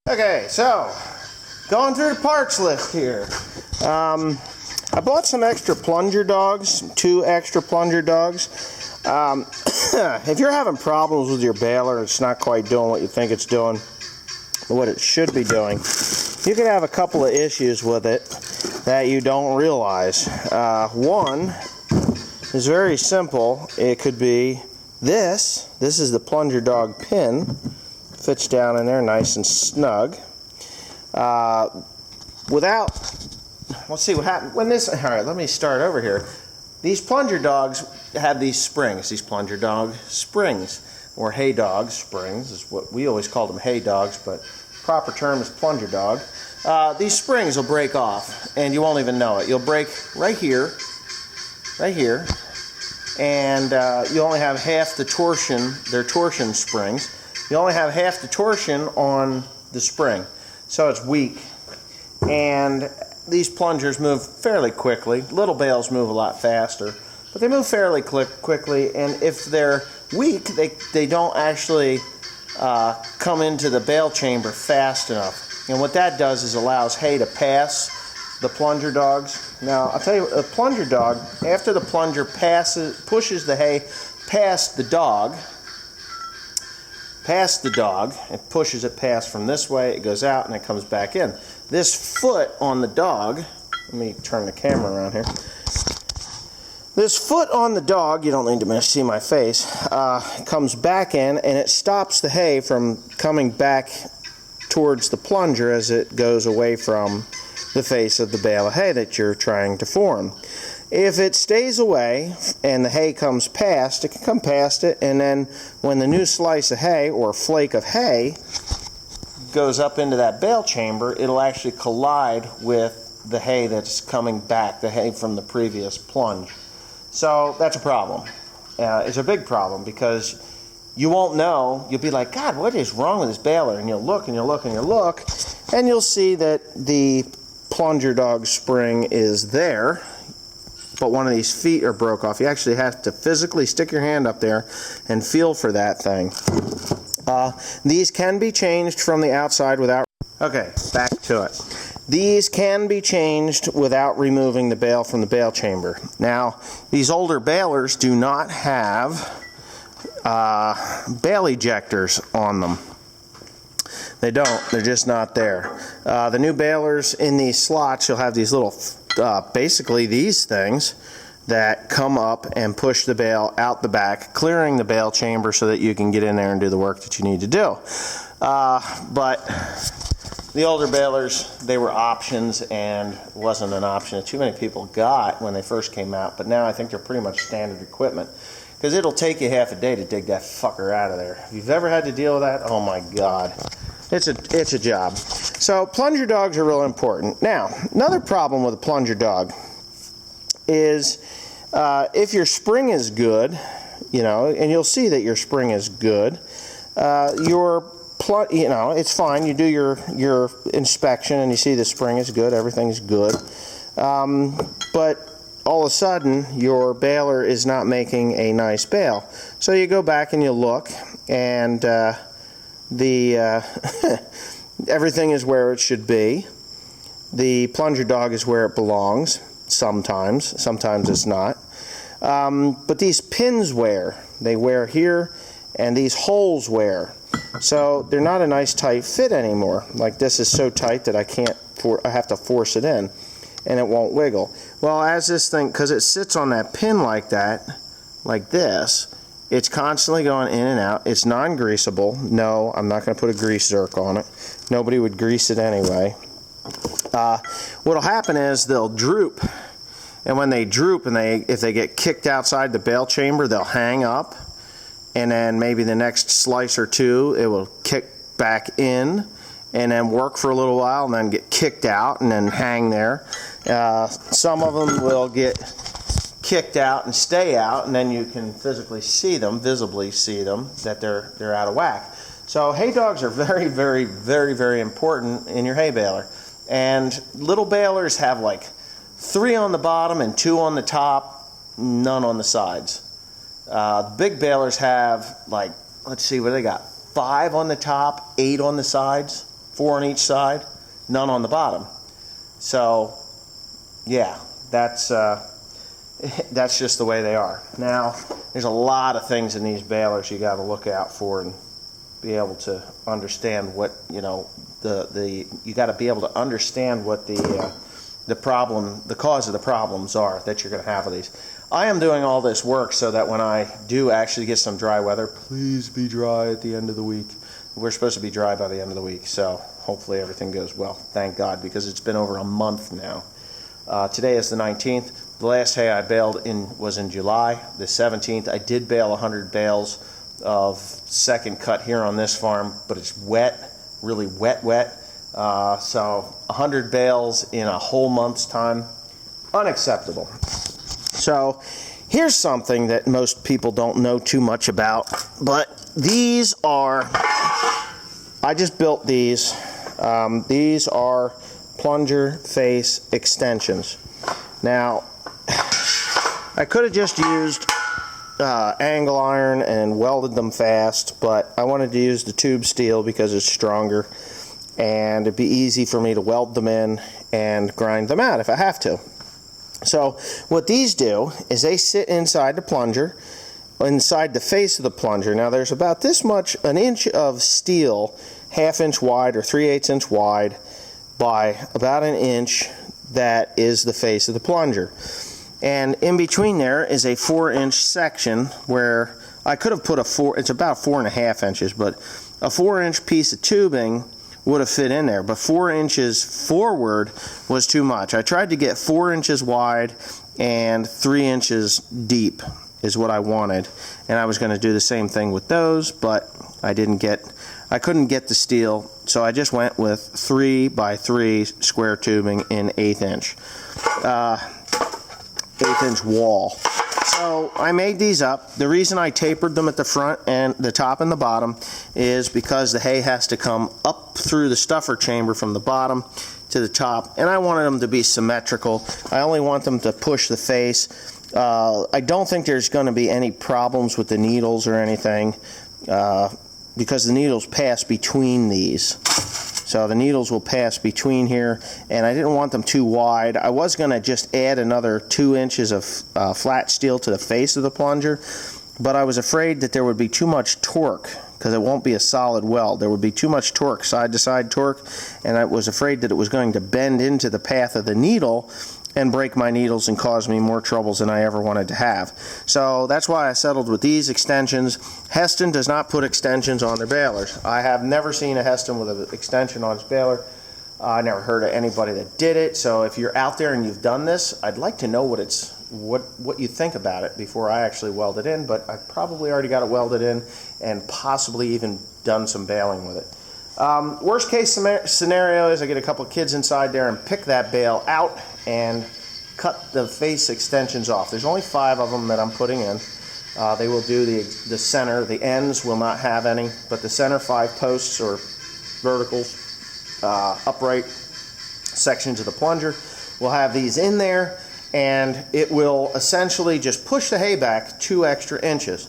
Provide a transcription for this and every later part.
Okay, so going through the parts list here. I bought some extra Plunger Dogs, 2 extra Plunger Dogs. If you're having problems with your baler, it's not quite doing what you think it's doing, what it should be doing, you could have a couple of issues with it that you don't realize. One is very simple. It could be this is the Plunger Dog pin. Fits down in there nice and snug. Let's see what happened when this. All right, let me start over here. These Plunger Dogs have these springs. These Plunger Dog springs, or hay dog springs, is what we always call them, hay dogs, but proper term is Plunger Dog. These springs will break off, and you won't even know it. You'll break right here, and you only have half the torsion. They're torsion springs. You only have half the torsion on the spring, so it's weak. And these plungers move fairly quickly. Little bales move a lot faster, but they move fairly quickly, and if they're weak, they don't actually come into the bale chamber fast enough. And what that does is allows hay to pass the Plunger Dogs. Now, I'll tell you, a Plunger Dog, after the plunger pushes the hay past the dog, it pushes it past from this way, it goes out, and it comes back in. This foot on the dog, let me turn the camera around here. This foot on the dog, you don't need to see my face, comes back in, and it stops the hay from coming back towards the plunger as it goes away from the face of the bale of hay that you're trying to form. If it stays away and the hay comes past, it can come past it, and then when the new slice of hay or flake of hay goes up into that bale chamber, it'll actually collide with the hay that's coming back, the hay from the previous plunge. So that's a problem. It's a big problem because you won't know. You'll be like, God, what is wrong with this baler? And you'll look and you'll look and you'll look, and you'll see that the Plunger Dog spring is there, but one of these feet are broke off. You actually have to physically stick your hand up there and feel for that thing. These can be changed from the outside without... Okay, back to it. These can be changed without removing the bale from the bale chamber. Now, these older balers do not have bale ejectors on them. They don't. They're just not there. The new balers in these slots, you'll have these little... basically these things that come up and push the bale out the back, clearing the bale chamber so that you can get in there and do the work that you need to do. But the older balers, they were options, and wasn't an option that too many people got when they first came out, but now I think they're pretty much standard equipment, because it'll take you half a day to dig that fucker out of there. If you've ever had to deal with that, oh my God. It's a job. So Plunger Dogs are real important. Now, another problem with a Plunger Dog is if your spring is good, and you'll see that your spring is good, it's fine. You do your inspection and you see the spring is good, everything's good, but all of a sudden your baler is not making a nice bale. So you go back and you look, and everything is where it should be. The Plunger Dog is where it belongs. Sometimes it's not. But these pins wear. They wear here, and these holes wear. So they're not a nice tight fit anymore. Like this is so tight that I have to force it in, and it won't wiggle. Well, as this thing, because it sits on that pin like that, like this, it's constantly going in and out. It's non-greasable. No, I'm not going to put a grease zerk on it. Nobody would grease it anyway. What'll happen is they'll droop, and when they droop and if they get kicked outside the bale chamber, they'll hang up, and then maybe the next slice or two it will kick back in and then work for a little while and then get kicked out and then hang there. Some of them will get kicked out and stay out, and then you can visibly see them that they're out of whack. So hay dogs are very, very, very, very important in your hay baler. And little balers have like 3 on the bottom and 2 on the top, none on the sides. The big balers have, like, let's see, what do they got? 5 on the top, 8 on the sides. 4 on each side, none on the bottom. So, yeah, that's just the way they are. Now, there's a lot of things in these balers you got to look out for and be able to understand what, you know, you got to be able to understand what the cause of the problems are that you're going to have with these. I am doing all this work so that when I do actually get some dry weather, please be dry at the end of the week. We're supposed to be dry by the end of the week, so hopefully everything goes well. Thank God, because it's been over a month now. Today is the 19th. The last hay I baled was in July. The 17th, I did bale 100 bales of second cut here on this farm, but it's wet, really wet. So 100 bales in a whole month's time, unacceptable. So here's something that most people don't know too much about, but these are, I just built these. These are plunger face extensions. Now, I could have just used angle iron and welded them fast, but I wanted to use the tube steel because it's stronger and it'd be easy for me to weld them in and grind them out if I have to. So what these do is they sit inside the plunger, inside the face of the plunger. Now there's about this much, an inch of steel, 1/2 inch wide or 3/8 inch wide by about an inch, that is the face of the plunger. And in between there is a 4-inch section where I could have put it's about 4.5 inches, but a 4-inch piece of tubing would have fit in there, but 4 inches forward was too much. I tried to get 4 inches wide and 3 inches deep is what I wanted, and I was going to do the same thing with those, but I couldn't get the steel, so I just went with 3 by 3 square tubing in 1/8 inch wall. So I made these up. The reason I tapered them at the front and the top and the bottom is because the hay has to come up through the stuffer chamber from the bottom to the top, and I wanted them to be symmetrical. I only want them to push the face. I don't think there's going to be any problems with the needles or anything because the needles pass between these. So the needles will pass between here, and I didn't want them too wide. I was going to just add another 2 inches of flat steel to the face of the plunger, but I was afraid that there would be too much torque because it won't be a solid weld. There would be too much torque, side-to-side torque, and I was afraid that it was going to bend into the path of the needle and break my needles and cause me more troubles than I ever wanted to have. So that's why I settled with these extensions. Hesston does not put extensions on their balers. I have never seen a Hesston with an extension on its baler. I never heard of anybody that did it. So if you're out there and you've done this, I'd like to know what you think about it before I actually weld it in, but I probably already got it welded in and possibly even done some baling with it. Worst case scenario is I get a couple of kids inside there and pick that bale out and cut the face extensions off. There's only 5 of them that I'm putting in. They will do the center. The ends will not have any, but the center 5 posts or verticals, upright sections of the plunger will have these in there, and it will essentially just push the hay back 2 extra inches.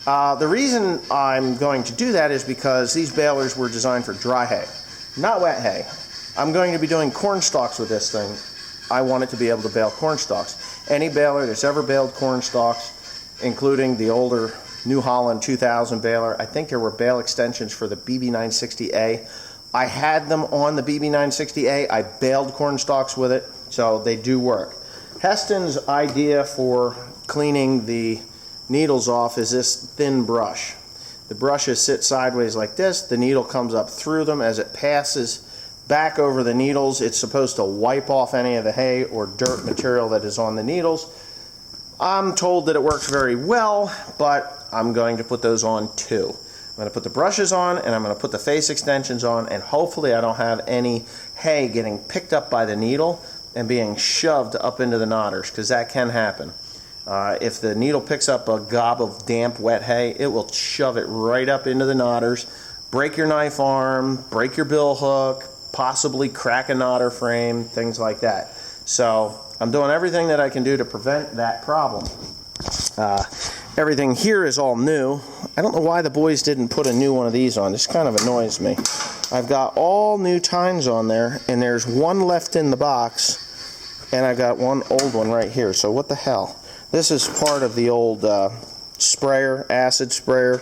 The reason I'm going to do that is because these balers were designed for dry hay, not wet hay. I'm going to be doing corn stalks with this thing. I want it to be able to bale corn stalks. Any baler that's ever baled corn stalks, including the older New Holland 2000 baler, I think there were bale extensions for the BB960A. I had them on the BB960A. I baled corn stalks with it, so they do work. Hesston's idea for cleaning the needles off is this thin brush. The brushes sit sideways like this. The needle comes up through them. As it passes back over the needles, it's supposed to wipe off any of the hay or dirt material that is on the needles. I'm told that it works very well, but I'm going to put those on too. I'm going to put the brushes on, and I'm going to put the face extensions on, and hopefully I don't have any hay getting picked up by the needle and being shoved up into the knotters, because that can happen. If the needle picks up a gob of damp, wet hay, it will shove it right up into the knotters, break your knife arm, break your bill hook, possibly crack a knotter frame, things like that. So I'm doing everything that I can do to prevent that problem. Everything here is all new. I don't know why the boys didn't put a new one of these on. This kind of annoys me. I've got all new tines on there, and there's one left in the box, and I've got one old one right here. So what the hell? This is part of the old sprayer, acid sprayer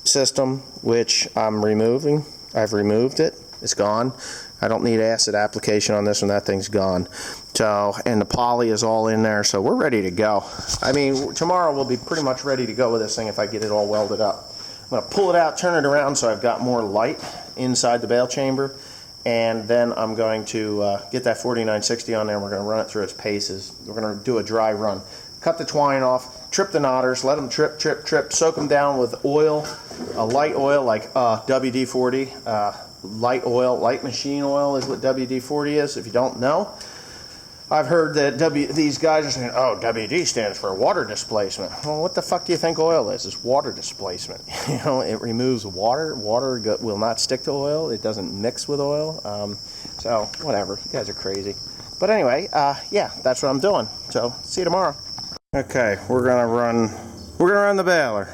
system, which I'm removing. I've removed it. It's gone. I don't need acid application on this one. That thing's gone. So, and the poly is all in there, so we're ready to go. I mean, tomorrow we'll be pretty much ready to go with this thing if I get it all welded up. I'm going to pull it out, turn it around so I've got more light inside the bale chamber, and then I'm going to get that 4960 on there, and we're going to run it through its paces. We're going to do a dry run. Cut the twine off, trip the knotters, let them trip, trip, trip, soak them down with oil, a light oil like WD-40, light oil, light machine oil is what WD-40 is, if you don't know. I've heard that these guys are saying, oh, WD stands for water displacement. Well, what the fuck do you think oil is? It's water displacement. You know, it removes water. Water will not stick to oil. It doesn't mix with oil. So, whatever. You guys are crazy. But anyway, yeah, that's what I'm doing. So, see you tomorrow. Okay, we're gonna run the baler.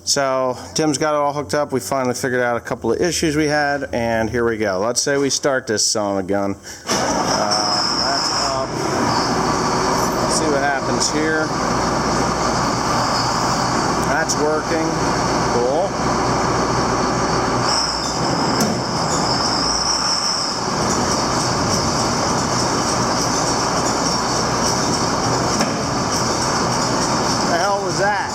So Tim's got it all hooked up. We finally figured out a couple of issues we had, and here we go. Let's say we start this son of a gun. That's up. Let's see what happens here. That's working. Cool. What the hell was that?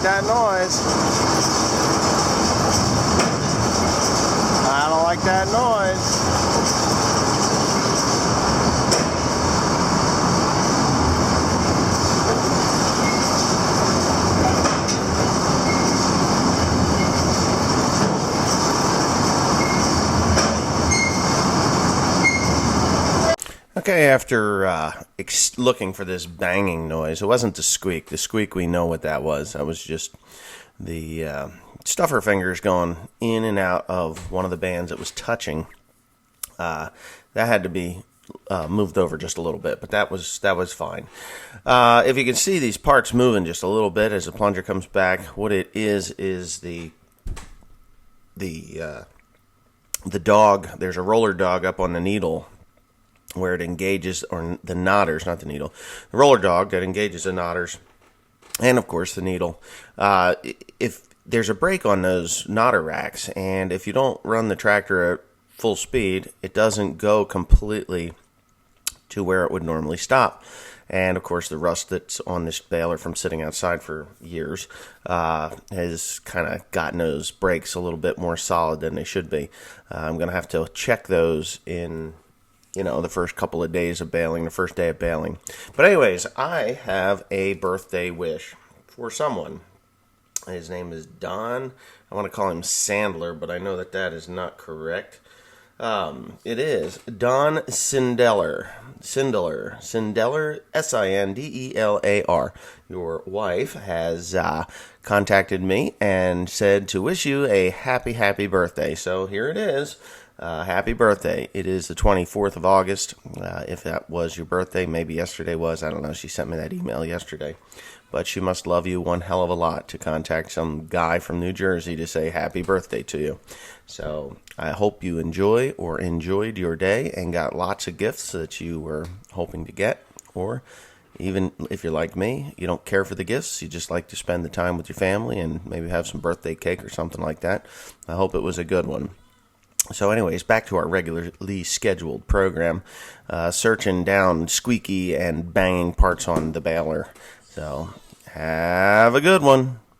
That noise. I don't like that noise. Okay, after looking for this banging noise, it wasn't the squeak. The squeak, we know what that was. That was just the stuffer fingers going in and out of one of the bands it was touching. That had to be moved over just a little bit, but that was fine. If you can see these parts moving just a little bit as the plunger comes back, what it is the dog. There's a roller dog up on the needle where it engages, or the knotters, not the needle, the roller dog that engages the knotters, and of course the needle. If there's a brake on those knotter racks, and if you don't run the tractor at full speed, it doesn't go completely to where it would normally stop. And of course the rust that's on this baler from sitting outside for years has kind of gotten those brakes a little bit more solid than they should be. I'm going to have to check those in the first couple of days of baling, the first day of baling. But anyways, I have a birthday wish for someone. His name is Don. I want to call him Sandler, but I know that is not correct. It is Don Sindelar, Sindelar, Your wife has contacted me and said to wish you a happy birthday. So here it is. Happy birthday. It is the 24th of August. If that was your birthday, maybe yesterday was. I don't know. She sent me that email yesterday. But she must love you one hell of a lot to contact some guy from New Jersey to say happy birthday to you. So I hope you enjoyed your day and got lots of gifts that you were hoping to get. Or even if you're like me, you don't care for the gifts. You just like to spend the time with your family and maybe have some birthday cake or something like that. I hope it was a good one. So anyways, back to our regularly scheduled program, searching down squeaky and banging parts on the baler. So have a good one.